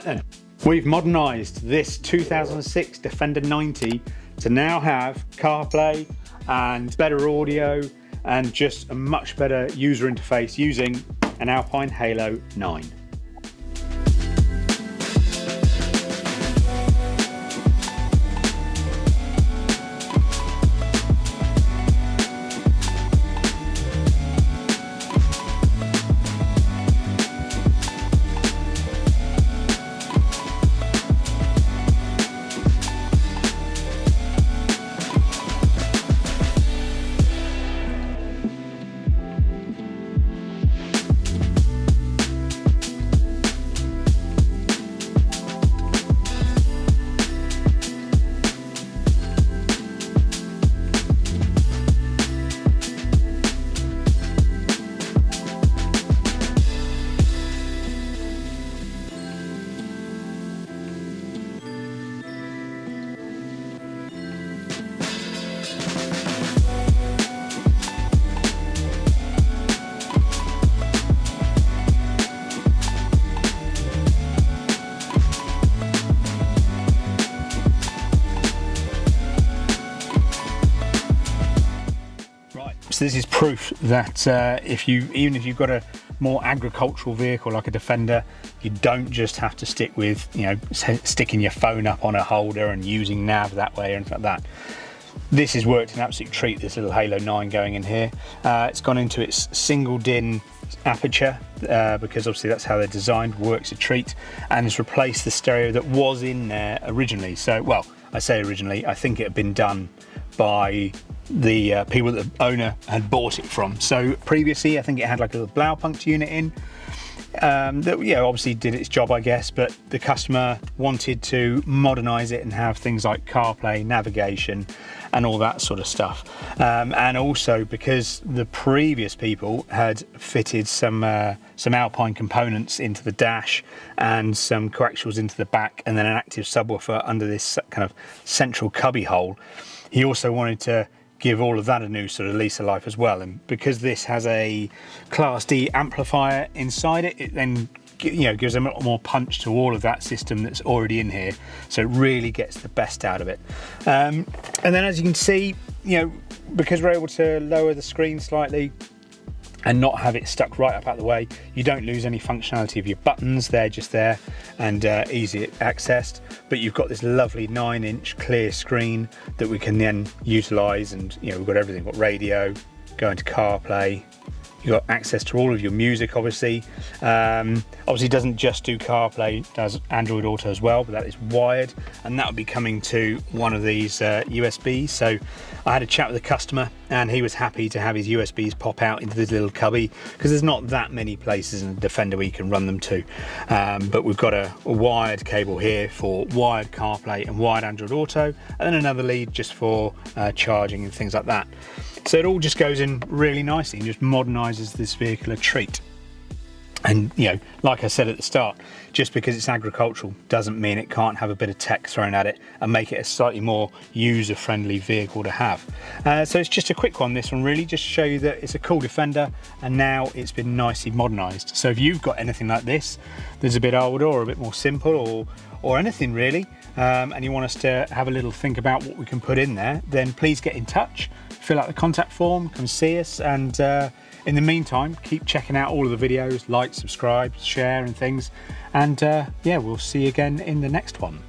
Right then, we've modernised this 2006 Defender 90 to now have CarPlay and better audio and just a much better user interface using an Alpine Halo 9. So this is proof that even if you've got a more agricultural vehicle like a Defender, you don't just have to stick with, sticking your phone up on a holder and using nav that way or anything like that. This has worked an absolute treat, this little Halo 9 going in here. It's gone into its single DIN aperture because obviously that's how they're designed, works a treat, and it's replaced the stereo that was in there originally. So, well, I say originally, I think it had been done by the people that the owner had bought it from. So previously I think it had like a little Blaupunkt unit in that obviously did its job, I guess, but the customer wanted to modernize it and have things like CarPlay, navigation and all that sort of stuff, and also because the previous people had fitted some Alpine components into the dash and some coaxials into the back and then an active subwoofer under this kind of central cubby hole. He also wanted to give all of that a new sort of lease of life as well, and because this has a Class D amplifier inside it, it then gives a lot more punch to all of that system that's already in here, so it really gets the best out of it. And then as you can see, because we're able to lower the screen slightly and not have it stuck right up out of the way, you don't lose any functionality of your buttons. They're just there and easy accessed, but you've got this lovely 9-inch clear screen that we can then utilize, and we've got everything. We've got radio, go into CarPlay, you've got access to all of your music, obviously. Obviously it doesn't just do CarPlay, it does Android Auto as well, but that is wired, and that will be coming to one of these USBs. So I had a chat with the customer and he was happy to have his USBs pop out into this little cubby, because there's not that many places in the Defender where you can run them to. But we've got a wired cable here for wired CarPlay and wired Android Auto, and then another lead just for charging and things like that. So it all just goes in really nicely and just modernises this vehicle a treat. And like I said at the start, just because it's agricultural doesn't mean it can't have a bit of tech thrown at it and make it a slightly more user-friendly vehicle to have. So it's just a quick one, this one really, just to show you that it's a cool Defender and now it's been nicely modernised. So if you've got anything like this that's a bit older or a bit more simple or anything really, and you want us to have a little think about what we can put in there, then please get in touch, fill out the contact form, come see us, and in the meantime, keep checking out all of the videos, like, subscribe, share and things, and yeah, we'll see you again in the next one.